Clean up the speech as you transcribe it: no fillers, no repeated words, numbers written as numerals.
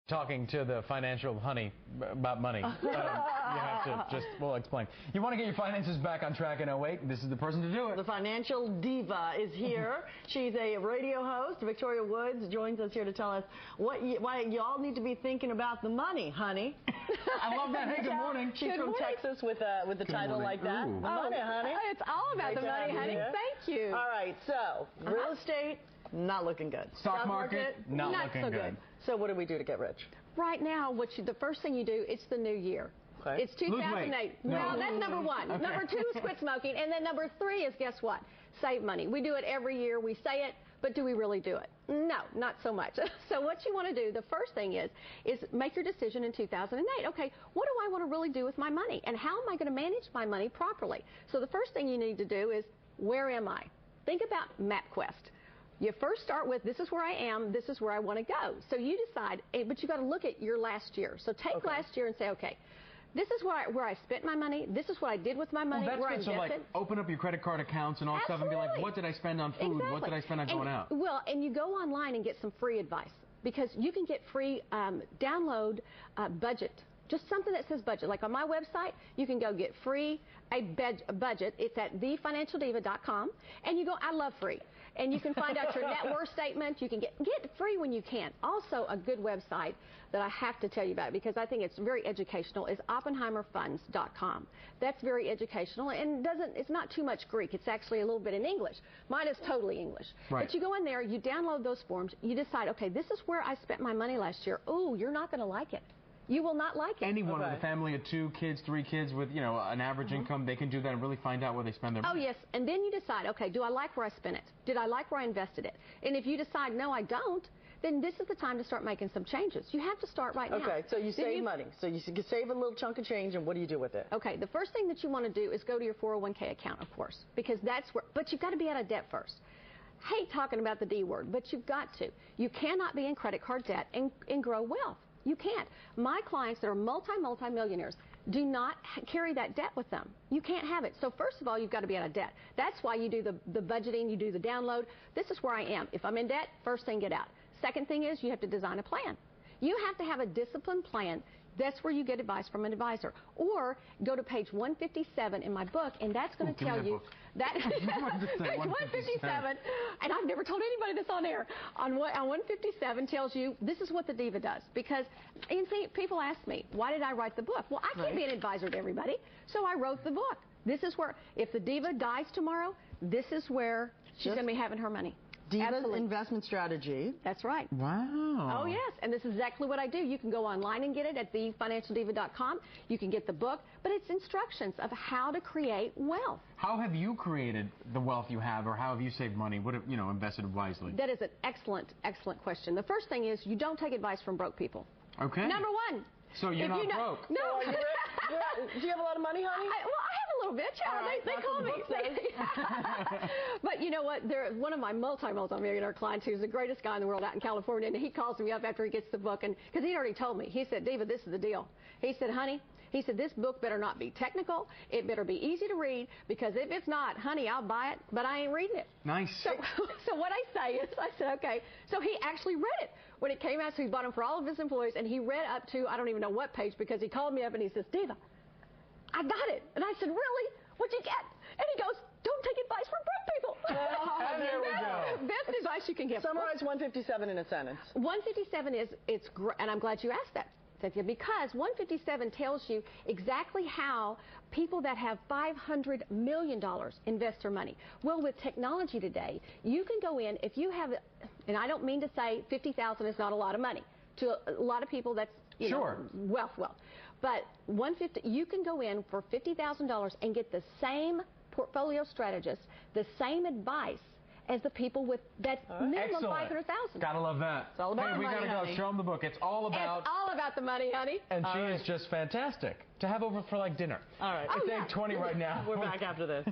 talking to the financial honey about money. You have to just, we'll explain. You want to get your finances back on track in 08, this is the person to do it. The financial diva is here. She's a radio host. Victoria Woods joins us here to tell us why y'all need to be thinking about the money, honey. I love that. Hey, good morning. She's from Texas with the title like that. Ooh. The money, honey. It's all about the money, honey. Thank you. All right, so real estate, not looking good. Stock market, not looking so good. So what do we do to get rich? Right now, the first thing you do, it's the new year. Okay. It's 2008. Well, that's number one. Okay. Number two is quit smoking. And then number three is, guess what? Save money. We do it every year. We say it, but do we really do it? No, not so much. So what you want to do, the first thing is make your decision in 2008. Okay, what do I want to really do with my money? And how am I going to manage my money properly? So the first thing you need to do is, where am I? Think about MapQuest. You first start with, this is where I am, this is where I want to go. So you decide, but you've got to look at your last year. So take last year and say, okay, this is where I spent my money, this is what I did with my money, where I invested. So like, open up your credit card accounts and all stuff and be like, what did I spend on food? Exactly. What did I spend on going out? Well, and you go online and get some free advice, because you can get free download budget. Just something that says budget. Like on my website, you can go get free a budget. It's at thefinancialdiva.com. And you go, I love free. And you can find out your net worth statement. You can get free when you can. Also, a good website that I have to tell you about, because I think it's very educational, is oppenheimerfunds.com. That's very educational, and it's not too much Greek. It's actually a little bit in English. Mine is totally English. Right. But you go in there, you download those forms, you decide, okay, this is where I spent my money last year. Ooh, you're not going to like it. You will not like it. Anyone with a family of 2 kids, 3 kids with, an average income, they can do that and really find out where they spend their money. Oh, yes. And then you decide, okay, do I like where I spent it? Did I like where I invested it? And if you decide, no, I don't, then this is the time to start making some changes. You have to start right now. Okay, so you save money. So you save a little chunk of change, and what do you do with it? Okay, the first thing that you want to do is go to your 401k account, of course, because that's where, but you've got to be out of debt first. Hate talking about the D word, but you've got to. You cannot be in credit card debt and grow wealth. You can't. My clients that are multi-millionaires do not carry that debt with them. You can't have it. So first of all, you've got to be out of debt. That's why you do the budgeting, you do the download. This is where I am. If I'm in debt, first thing, get out. Second thing is you have to design a plan. You have to have a disciplined plan. That's where you get advice from an advisor. Or go to page 157 in my book, and that's going to tell you that page 157, and I've never told anybody this on air. On 157 tells you this is what the Diva does. Because, you see, people ask me, why did I write the book? Well, I can't be an advisor to everybody, so I wrote the book. This is where, if the Diva dies tomorrow, this is where she's going to be having her money. Diva's investment strategy. That's right. Wow. Oh, yes. And this is exactly what I do. You can go online and get it at thefinancialdiva.com. You can get the book, but it's instructions of how to create wealth. How have you created the wealth you have, or how have you saved money? What have, invested wisely? That is an excellent, excellent question. The first thing is you don't take advice from broke people. Okay. Number one. So you're not broke. No. So do you have a lot of money, honey? Well, I have a little bit. Yeah, right, they call me. But you know what? One of my multi-millionaire clients, who's the greatest guy in the world out in California, and he calls me up after he gets the book, and because he already told me, he said, Diva, this is the deal. He said, honey, he said, this book better not be technical. It better be easy to read, because if it's not, honey, I'll buy it, but I ain't reading it. Nice. So what I say is, I said, okay. So he actually read it when it came out. So he bought them for all of his employees, and he read up to, I don't even know what page, because he called me up and he says, Diva, I got it. And I said, really? What'd you get? And he goes, don't take advice from broke people. And there we go. Best advice you can give. Summarize 157 in a sentence. 157 is, and I'm glad you asked that, Cynthia, because 157 tells you exactly how people that have $500 million invest their money. Well, with technology today, you can go in, if you have, and I don't mean to say 50,000 is not a lot of money. To a lot of people, that's, wealth. But 150, you can go in for $50,000 and get the same portfolio strategist, the same advice as the people with that minimum 500,000. Gotta love that. It's all about the money, we gotta go. Show them the book. It's all about the money, honey. And she is just fantastic to have over for like dinner. All right. It's 8:20 right now. We're back after this.